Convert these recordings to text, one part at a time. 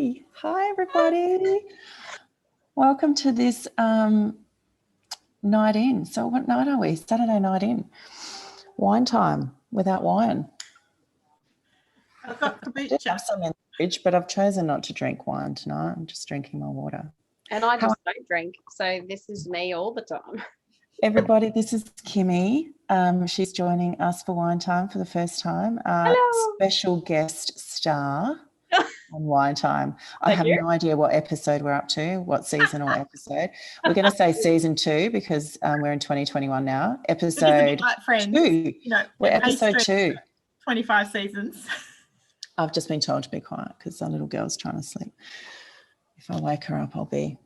Okay. Hi, everybody. Welcome to this night in. So what night are we? Saturday night in. Wine time without wine. I've got I do have some in the fridge, but I've chosen not to drink wine tonight. I'm just drinking my water. And I just don't drink, so this is me all the time. Everybody, this is Kimmy. She's joining us for Wine Time for the first time. Hello. Special guest star on Wine Time. I have no idea what episode we're up to, what season or episode. We're going to say season 2 because we're in 2021 now. Episode like Friends, 2. You know, we're episode 2. 25 seasons. I've just been told to be quiet because our little girl's trying to sleep. If I wake her up, I'll be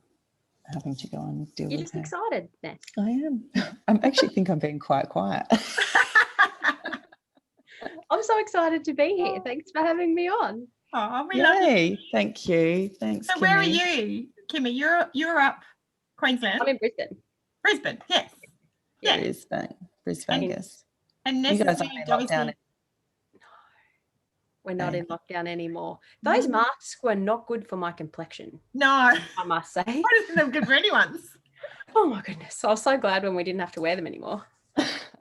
having to go and deal with her. You're just excited, Ness. I am. I actually think I'm being quite quiet. I'm so excited to be here. Thanks for having me on. Oh, we love you. Thank you. Thanks, So Kimmy. where are you, Kimmy? You're up Queensland? I'm in Brisbane. Brisbane, yes. Yeah. Brisbane, yes. And Ness you guys is aren't in lockdown. We're not in lockdown anymore. Those masks were not good for my complexion. No. I must say. I don't think they're good for anyone's. Oh my goodness. I was so glad when we didn't have to wear them anymore.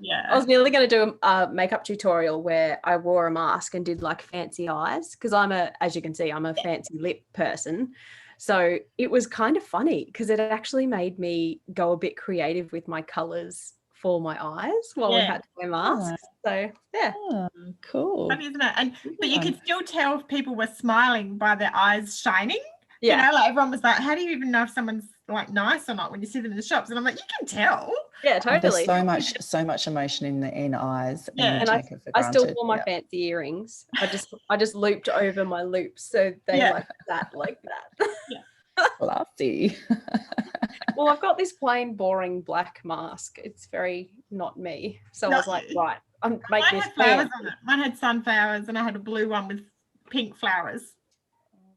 Yeah. I was nearly going to do a makeup tutorial where I wore a mask and did like fancy eyes because as you can see, I'm a fancy lip person. So it was kind of funny because it actually made me go a bit creative with my colours for my eyes while we had to wear masks. So yeah. Oh, cool. Funny, isn't it? But you could still tell if people were smiling by their eyes shining. Yeah. You know, like everyone was like, how do you even know if someone's like nice or not when you see them in the shops? And I'm like, you can tell. Yeah, totally. There's so much emotion in the eyes. Yeah. And I still wore my fancy earrings. I just looped over my loops so they like that. Yeah. Classy. Well, I've got this plain, boring black mask. It's very not me. So I was like, right, I'm making this flowers on it. Mine had sunflowers and I had a blue one with pink flowers.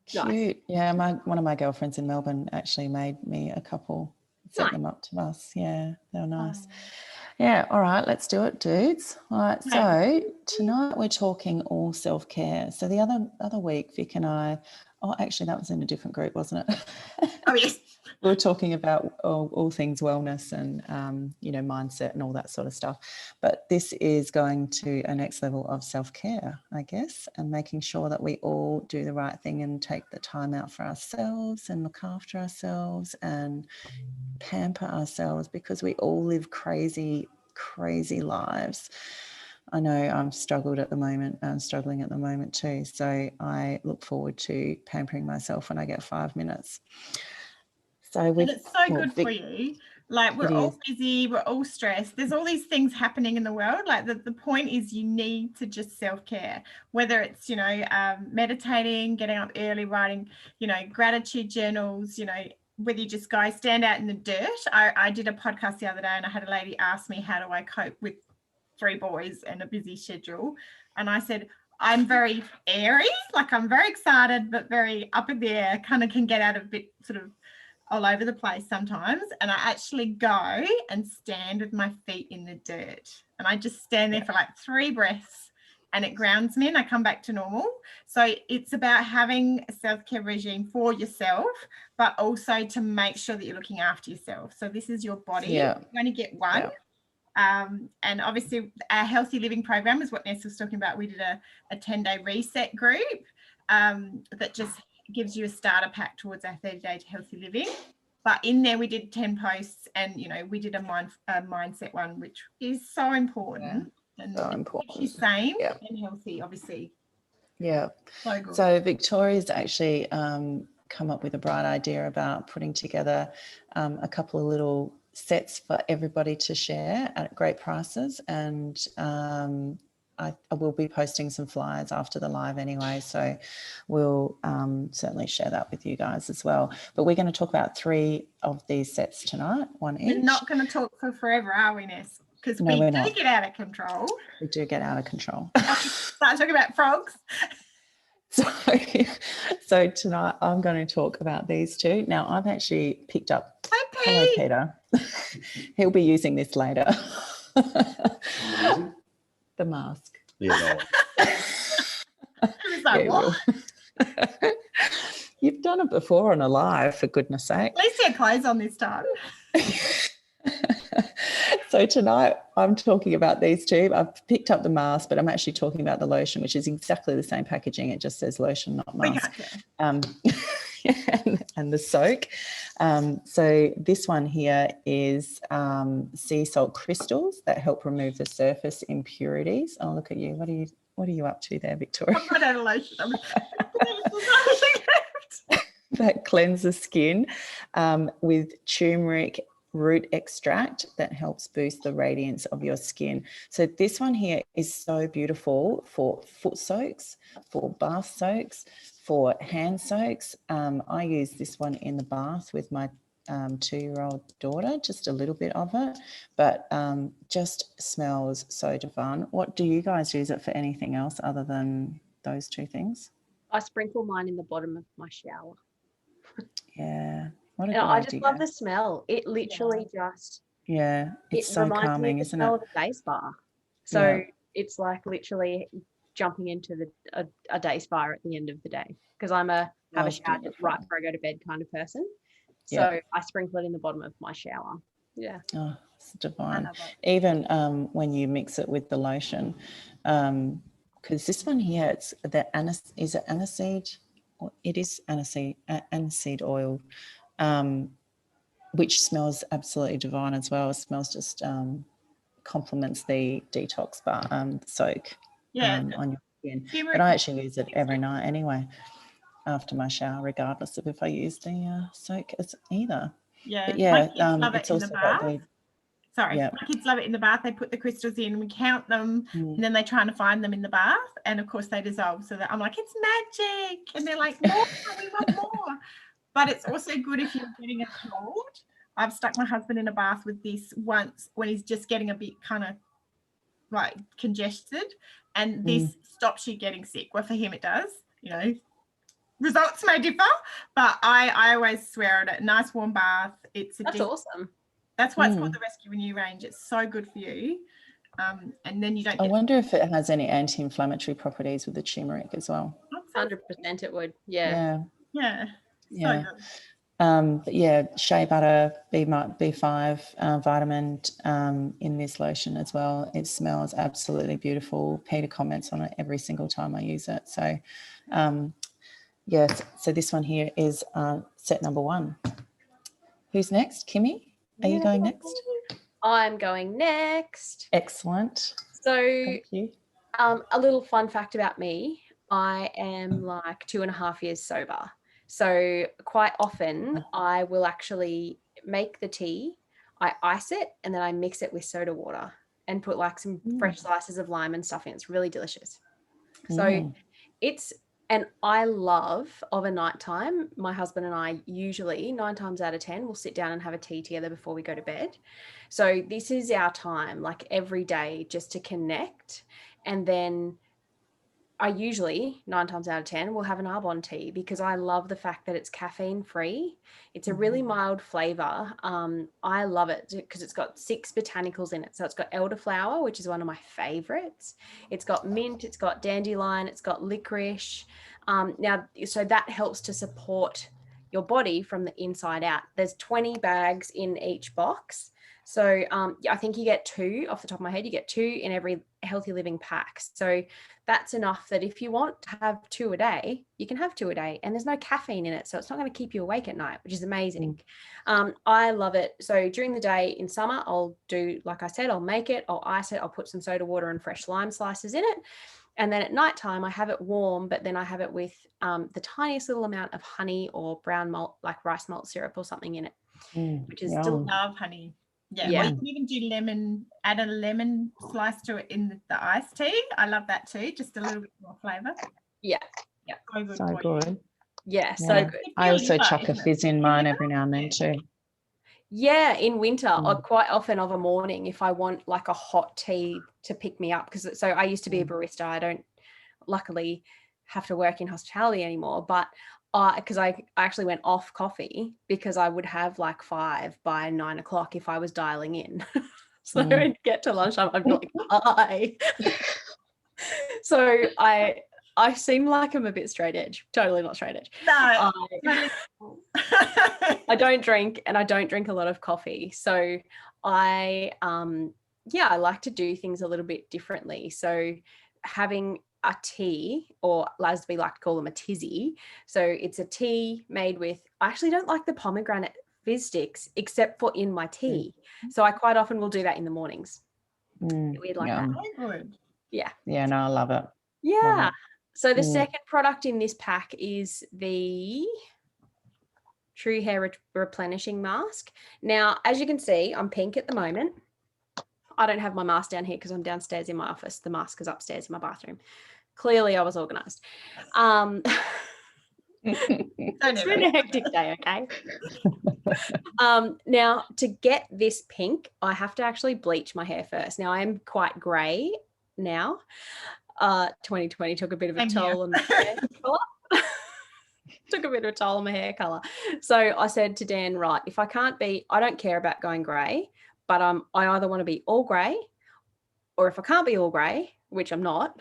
Cute. Nice. Yeah, one of my girlfriends in Melbourne actually made me a couple, sent them up to us. Yeah, they were nice. Yeah, all right, let's do it, dudes. All right, so tonight we're talking all self-care. So the other week, Vic and I, actually that was in a different group, wasn't it? Oh, yes. We were talking about all things wellness and, mindset and all that sort of stuff. But this is going to a next level of self-care, I guess, and making sure that we all do the right thing and take the time out for ourselves and look after ourselves and pamper ourselves because we all live crazy, crazy lives. I know I'm struggling at the moment too. So I look forward to pampering myself when I get 5 minutes. And it's so good for you. Like we're all busy, we're all stressed. There's all these things happening in the world. Like the point is you need to just self-care, whether it's, meditating, getting up early, writing, gratitude journals, whether you just go stand out in the dirt. I did a podcast the other day and I had a lady ask me, how do I cope with 3 boys and a busy schedule? And I said, I'm very airy, like I'm very excited, but very up in the air, kind of can get out a bit sort of all over the place sometimes, and I actually go and stand with my feet in the dirt and I just stand there for like 3 breaths and it grounds me and I come back to normal. So it's about having a self-care regime for yourself, but also to make sure that you're looking after yourself. So this is your body. You only get one. And obviously our healthy living program is what Ness was talking about. We did a 10-day reset group that just gives you a starter pack towards our 30-day healthy living. But in there we did 10 posts and, we did a mindset one, which is so important. And so important. Keeps you sane and healthy, obviously. Yeah. So good. So Victoria's actually come up with a bright idea about putting together a couple of little sets for everybody to share at great prices, and I will be posting some flyers after the live anyway, so we'll certainly share that with you guys as well. But we're going to talk about 3 of these sets tonight, one each. We're not going to talk for forever, are we, Ness? Because we do get out of control. We do get out of control. Start talking about frogs. So tonight I'm going to talk about these 2. Now I've actually picked up. Hello, Peter. He'll be using this later. The mask. Yeah. No. You've done it before on a live, for goodness sake. At least you had clothes on this time. So tonight I'm talking about these two. I've picked up the mask, but I'm actually talking about the lotion, which is exactly the same packaging. It just says lotion, not mask. And the soak. So this one here is sea salt crystals that help remove the surface impurities. Oh, look at you. What are you up to there, Victoria? I've got out of lotion. That cleanse the skin with turmeric root extract that helps boost the radiance of your skin. So this one here is so beautiful for foot soaks, for bath soaks, for hand soaks. I use this one in the bath with my 2-year-old daughter, just a little bit of it, but just smells so divine. What do you guys use it for? Anything else other than those two things? I sprinkle mine in the bottom of my shower. Yeah. What a And good I just idea. love the smell. It literally just it's so calming, isn't it? Of a day spa. So it's like literally jumping into a day spa at the end of the day, because I'm have a shower just right before I go to bed kind of person. So I sprinkle it in the bottom of my shower. Yeah. Oh, it's divine. Even when you mix it with the lotion, because this one here, it's the is it aniseed? It is aniseed oil, which smells absolutely divine as well. It smells just complements the detox soak on your skin. But I actually use it every night anyway, after my shower, regardless of if I use the soak as either. Yeah, but yeah, love it's it in also the bath. Sorry, my kids love it in the bath. They put the crystals in, we count them, and then they're trying to find them in the bath, and of course they dissolve. So that I'm like, it's magic, and they're like, more, we want more. But it's also good if you're getting a cold. I've stuck my husband in a bath with this once when he's just getting a bit kind of like congested, and this stops you getting sick. Well, for him it does, results may differ, but I always swear at it. Nice warm bath. That's awesome. That's why it's called the Rescue Renew range. It's so good for you. And then you don't I wonder if it has any anti-inflammatory properties with the turmeric as well. 100% it would. Yeah. So good. But yeah, shea butter, B5 vitamin in this lotion as well. It smells absolutely beautiful. Peter comments on it every single time I use it. So yes, so this one here is set number 1. Who's next? Kimmy? Are you going next? I'm going next. Excellent. So thank you. A little fun fact about me, I am like 2.5 years sober. So quite often I will actually make the tea, I ice it, and then I mix it with soda water and put like some fresh slices of lime and stuff in. It's really delicious. So and I love of a nighttime, my husband and I usually 9 times out of 10 will sit down and have a tea together before we go to bed. So this is our time, like every day, just to connect. And then I usually 9 times out of 10 will have an Arbonne tea, because I love the fact that it's caffeine free. It's a really mild flavor. I love it because it's got 6 botanicals in it. So it's got elderflower, which is one of my favorites. It's got mint, it's got dandelion, it's got licorice. So that helps to support your body from the inside out. There's 20 bags in each box. So I think you get 2 off the top of my head. You get 2 in every Healthy Living pack. So that's enough that if you want to have 2 a day, you can have 2 a day, and there's no caffeine in it. So it's not going to keep you awake at night, which is amazing. I love it. So during the day in summer, I'll do, like I said, I'll make it, I'll ice it, I'll put some soda water and fresh lime slices in it. And then at nighttime, I have it warm, but then I have it with the tiniest little amount of honey or brown malt, like rice malt syrup or something in it, which is still love honey. Yeah. Or you can even do add a lemon slice to it in the iced tea. I love that too. Just a little bit more flavour. Yeah. So good. Yeah, so good. I also chuck a fizz in mine every now and then too. Yeah, in winter, or quite often of a morning, if I want like a hot tea to pick me up, because so I used to be a barista. I don't luckily have to work in hospitality anymore, but because I actually went off coffee because I would have like 5 by 9 o'clock if I was dialing in. So I'd get to lunchtime, I'd be like, hi. So I seem like I'm a bit straight edge. Totally not straight edge. No. I don't drink, and I don't drink a lot of coffee. So I like to do things a little bit differently. So having a tea, or as we like to call them, a tizzy. So it's a tea made with, I actually don't like the pomegranate fizz sticks except for in my tea. So I quite often will do that in the mornings. Weird like that. Very good. Yeah. Yeah, no, I love it. Yeah. Love it. So the second product in this pack is the True Hair Replenishing Mask. Now, as you can see, I'm pink at the moment. I don't have my mask down here because I'm downstairs in my office. The mask is upstairs in my bathroom. Clearly, I was organised. It's been a hectic day, okay? Now, to get this pink, I have to actually bleach my hair first. Now, I am quite grey now. 2020 took a bit of a toll on my hair colour. Took a bit of a toll on my hair colour. So I said to Dan, right, if I can't be, I don't care about going grey, but I either want to be all grey, or if I can't be all grey, which I'm not,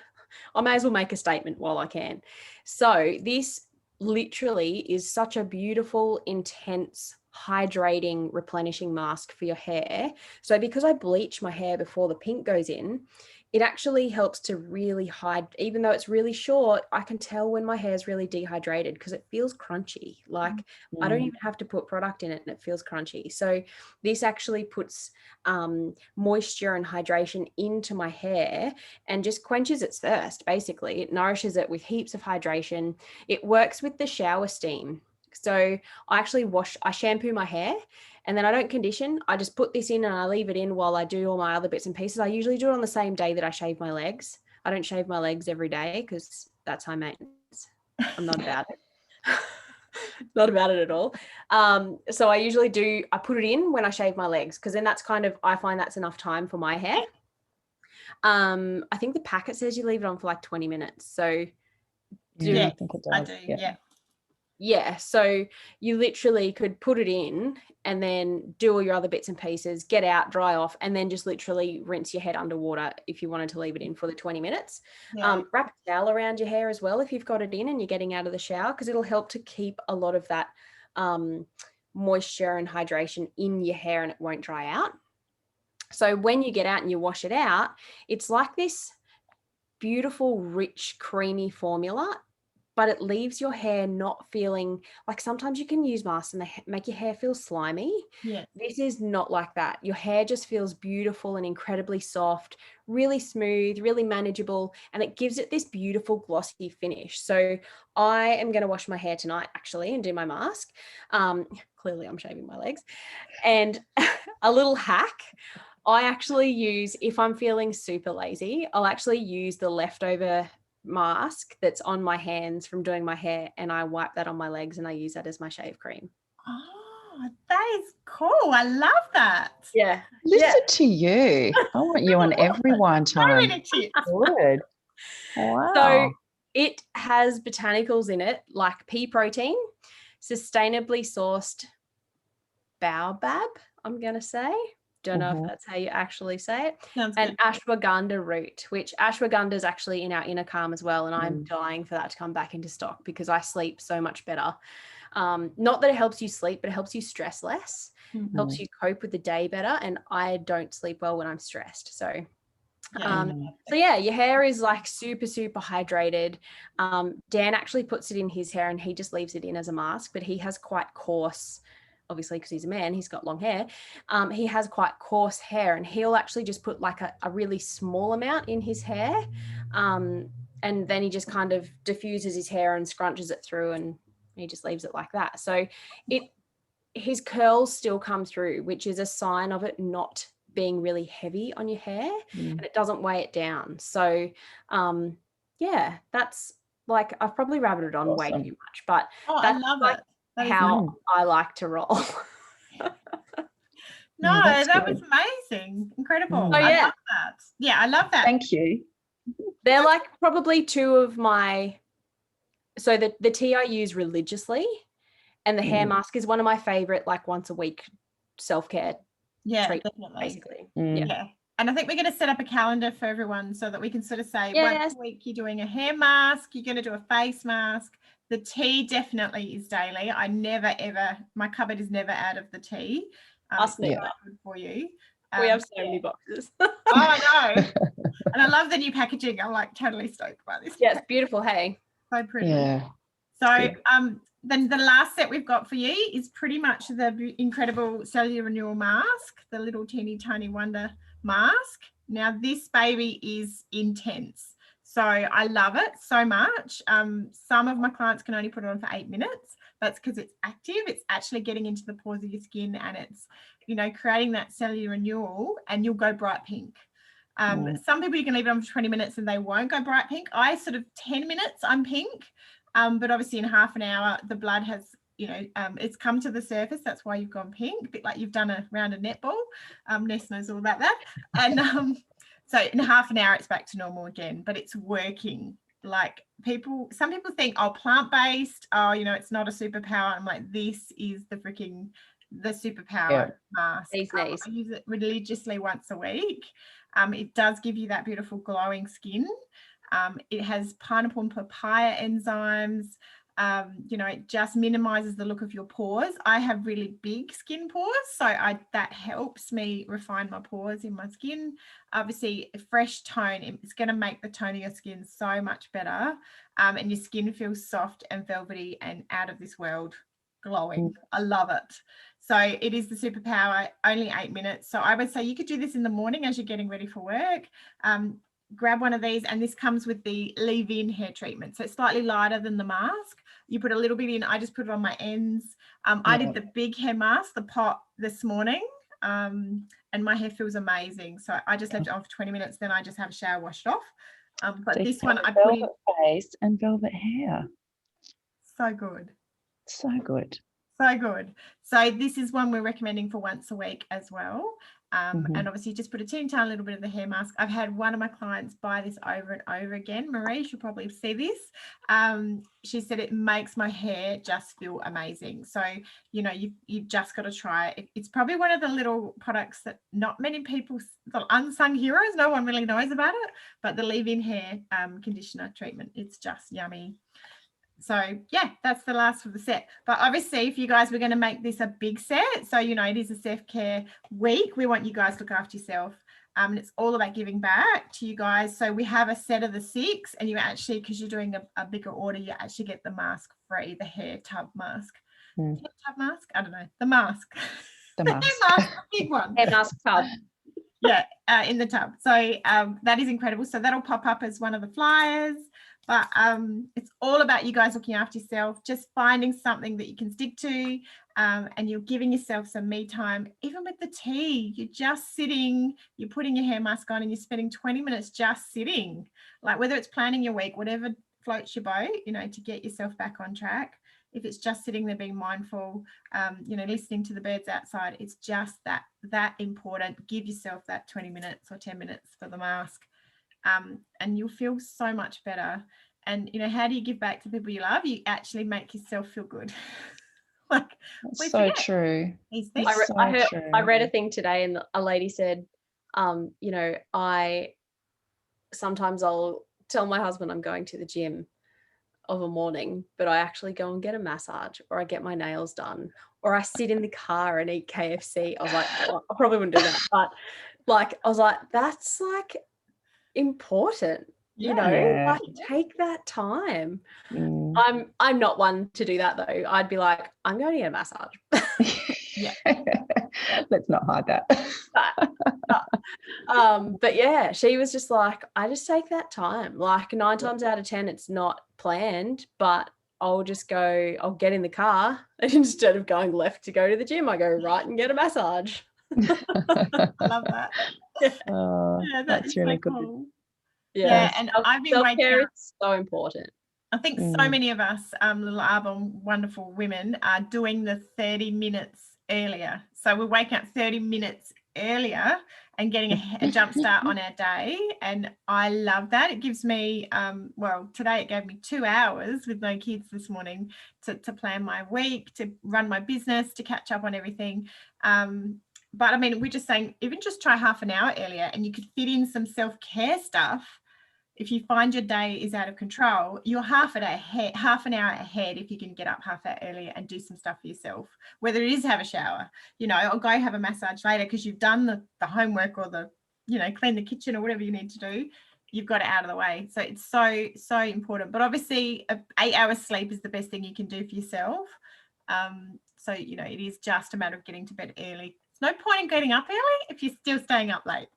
I may as well make a statement while I can. So this literally is such a beautiful, intense, hydrating, replenishing mask for your hair. So because I bleach my hair before the pink goes in, it actually helps to really hide, even though it's really short, I can tell when my hair is really dehydrated because it feels crunchy. Like I don't even have to put product in it and it feels crunchy. So this actually puts moisture and hydration into my hair and just quenches its thirst. Basically, it nourishes it with heaps of hydration. It works with the shower steam. So I shampoo my hair and then I don't condition. I just put this in and I leave it in while I do all my other bits and pieces. I usually do it on the same day that I shave my legs. I don't shave my legs every day because that's high maintenance. I'm not about it. Not about it at all. So I usually I put it in when I shave my legs because then that's I find that's enough time for my hair. I think the packet says you leave it on for like 20 minutes. So I think it does. I do. Yeah. Yeah, so you literally could put it in and then do all your other bits and pieces, get out, dry off, and then just literally rinse your head underwater if you wanted to leave it in for the 20 minutes. Yeah. Wrap a towel around your hair as well if you've got it in and you're getting out of the shower because it'll help to keep a lot of that moisture and hydration in your hair and it won't dry out. So when you get out and you wash it out, it's like this beautiful, rich, creamy formula, but it leaves your hair not feeling like sometimes you can use masks and they make your hair feel slimy. Yeah. This is not like that. Your hair just feels beautiful and incredibly soft, really smooth, really manageable, and it gives it this beautiful glossy finish. So I am going to wash my hair tonight actually and do my mask. Clearly I'm shaving my legs. And a little hack, I actually use, if I'm feeling super lazy, I'll actually use the leftover mask that's on my hands from doing my hair and I wipe that on my legs and I use that as my shave cream. Oh, that is cool. I love that. Yeah. Listen to you. I want you on every wine time. Good. Wow. So it has botanicals in it like pea protein, sustainably sourced baobab, I'm going to say. Don't know if that's how you actually say it. Sounds and good. ashwagandha root, which ashwagandha is actually in our inner calm as well. And I'm dying for that to come back into stock because I sleep so much better. Not that it helps you sleep, but it helps you stress less, helps you cope with the day better. And I don't sleep well when I'm stressed. So yeah, your hair is like super, super hydrated. Dan actually puts it in his hair and he just leaves it in as a mask, but he has quite coarse, obviously because he's a man, he's got long hair. He has quite coarse hair and he'll actually just put like a really small amount in his hair. And then he just kind of diffuses his hair and scrunches it through and he just leaves it like that. So his curls still come through, which is a sign of it not being really heavy on your hair and it doesn't weigh it down. So yeah, that's like, I've probably rabbited on way too much, but I love it. How I like to roll. No, that was amazing. Incredible. Oh, yeah. I love that. Yeah, I love that. Thank you. They're like probably two of my, so the tea I use religiously and the hair mask is one of my favorite, like once a week self-care treatment, definitely. basically. Yeah. And I think we're going to set up a calendar for everyone so that we can sort of say Yes. once a week you're doing a hair mask, you're going to do a face mask. The tea definitely is daily. I never, ever, my cupboard is never out of the tea. Us It's neither. so good for you. We have so many boxes. Oh, I know. And I love the new packaging. I'm like totally stoked about this. Yeah, it's beautiful. Hey. So pretty. Yeah. So then the last set we've got for you is pretty much the incredible cellular renewal mask, the little teeny tiny wonder mask. Now this baby is intense. So I love it so much. Some of my clients can only put it on for 8 minutes. That's because it's active. It's actually getting into the pores of your skin and it's, you know, creating that cellular renewal, and you'll go bright pink. Some people you can leave it on for 20 minutes and they won't go bright pink. I sort of 10 minutes I'm pink, but obviously in half an hour the blood has, you know, it's come to the surface. That's why you've gone pink, a bit like you've done a round of netball. Ness knows all about that. And so in half an hour it's back to normal again, but it's working. Like some people think, oh, plant-based, oh, you know, it's not a superpower. I'm like, this is the superpower mask. I use it religiously once a week. It does give you that beautiful glowing skin. It has pineapple and papaya enzymes. You know, it just minimizes the look of your pores. I have really big skin pores, so that helps me refine my pores in my skin. Obviously, a fresh tone, it's going to make the tone of your skin so much better, and your skin feels soft and velvety and out of this world glowing. I love it. So it is the superpower, only 8 minutes. So I would say you could do this in the morning as you're getting ready for work. Grab one of these, and this comes with the leave-in hair treatment. So it's slightly lighter than the mask. You put a little bit in. I just put it on my ends. I did the big hair mask, the pot, this morning, and my hair feels amazing. So I just left it on for 20 minutes. Then I just have a shower, wash it off. But so this one I put in velvet face and velvet hair. So good. So good. So good. So this is one we're recommending for once a week as well. And obviously just put a teeny tiny little bit of the hair mask. I've had one of my clients buy this over and over again. Marie, she'll probably see this. She said it makes my hair just feel amazing. So, you know, you've just got to try it. It's probably one of the little products that not many people, the unsung heroes, no one really knows about it, but the leave-in hair conditioner treatment, it's just yummy. So yeah, that's the last of the set. But obviously if you guys were going to make this a big set, so you know it is a self-care week, we want you guys to look after yourself, and it's all about giving back to you guys. So we have a set of the 6, and you actually, because you're doing a bigger order, you actually get the mask free, the hair tub mask. Hair tub mask? I don't know, the mask. The mask. Hair mask, the big one. Hair mask tub. Yeah, in the tub. So that is incredible. So that'll pop up as one of the flyers. But it's all about you guys looking after yourself, just finding something that you can stick to, and you're giving yourself some me time. Even with the tea, you're just sitting, you're putting your hair mask on and you're spending 20 minutes just sitting. Like whether it's planning your week, whatever floats your boat, you know, to get yourself back on track. If it's just sitting there being mindful, you know, listening to the birds outside, it's just that important. Give yourself that 20 minutes or 10 minutes for the mask. And you'll feel so much better. And you know, how do you give back to people you love? You actually make yourself feel good. Like, that's so true. I read a thing today, and a lady said, you know, sometimes I'll tell my husband I'm going to the gym of a morning, but I actually go and get a massage, or I get my nails done, or I sit in the car and eat KFC. I was like, well, I probably wouldn't do that, but like, I was like, that's like important, you know, like take that time. I'm not one to do that though. I'd be like, I'm going to get a massage. Yeah. Let's not hide that. But yeah, she was just like, I just take that time. Like 9 times out of 10 it's not planned, but I'll get in the car, and instead of going left to go to the gym, I go right and get a massage. I love that. Yeah, that's really good. Cool. Yeah, and I've been waking up. It's so important. I think so many of us, little Arbonne wonderful women, are doing the 30 minutes earlier. So we're waking up 30 minutes earlier and getting a jump start on our day. And I love that. It gives me, well, today it gave me 2 hours with no kids this morning to plan my week, to run my business, to catch up on everything. But I mean, we're just saying, even just try half an hour earlier, and you could fit in some self-care stuff. If you find your day is out of control, you're half an hour ahead if you can get up half an hour earlier and do some stuff for yourself, whether it is have a shower, you know, or go have a massage later because you've done the homework or the, you know, clean the kitchen or whatever you need to do. You've got it out of the way. So it's so important. But obviously 8 hours sleep is the best thing you can do for yourself. So, you know, it is just a matter of getting to bed early. There's no point in getting up early if you're still staying up late.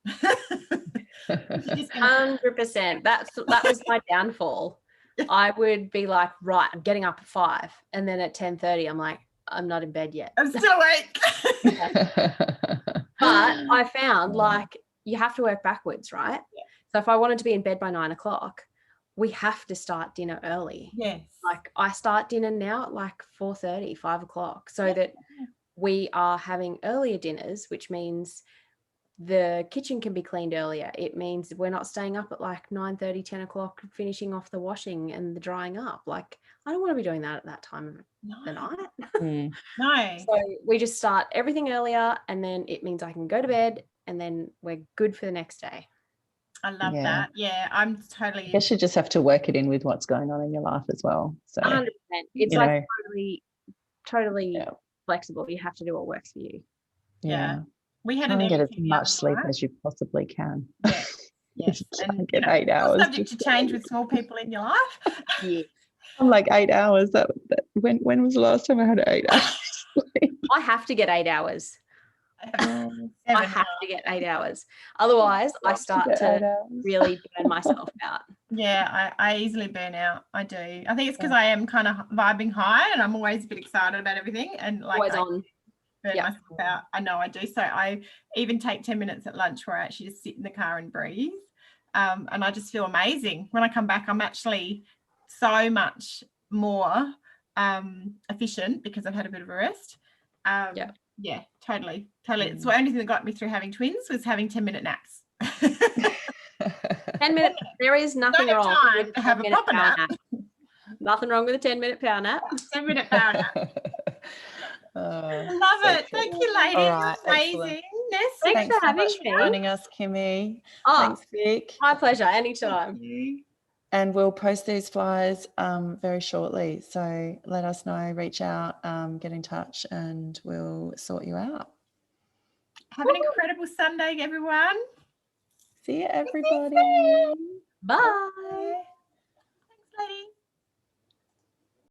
100%. That was my downfall. I would be like, right, I'm getting up at 5, and then at 10:30 I'm like, I'm not in bed yet. I'm still awake. But I found like you have to work backwards, right? Yeah. So if I wanted to be in bed by 9 o'clock, we have to start dinner early. Yes. Like I start dinner now at like 4:30, 5 o'clock, so that we are having earlier dinners, which means the kitchen can be cleaned earlier. It means we're not staying up at like 9:30, 10 o'clock, finishing off the washing and the drying up. Like I don't want to be doing that at that time of the night. No. So we just start everything earlier, and then it means I can go to bed, and then we're good for the next day. I love that. Yeah, I'm totally. I guess you just have to work it in with what's going on in your life as well. So 100%. It's you like know, totally flexible. You have to do what works for you. Yeah. We had try an and get as interview much sleep night. as you possibly can. Yeah. Yes. Try And and get you know, 8 hours. Subject to change with small people in your life. Yeah. I'm like 8 hours. That when was the last time I had 8 hours sleep? I have to get 8 hours. I have to get 8 hours. Otherwise, I start to really burn myself out. Yeah, I easily burn out. I do. I think it's because I am kind of vibing high, and I'm always a bit excited about everything, and like Always on. Burn myself out. I know I do. So I even take 10 minutes at lunch where I actually just sit in the car and breathe. And I just feel amazing. When I come back, I'm actually so much more efficient because I've had a bit of a rest. Yeah, totally. It's the only thing that got me through having twins was having 10-minute naps. 10 minutes. There is nothing wrong with to have a proper nap. Nothing wrong with a 10-minute power nap. 10-minute power nap. I love it. Thank you, ladies. Right, amazing. Ness, thanks for having me. Joining us, Kimmy. Thanks, Vic. My pleasure. Anytime. And we'll post these flyers very shortly. So let us know, reach out, get in touch, and we'll sort you out. Have an incredible Sunday, everyone. See you, everybody. Bye. Thanks, lady.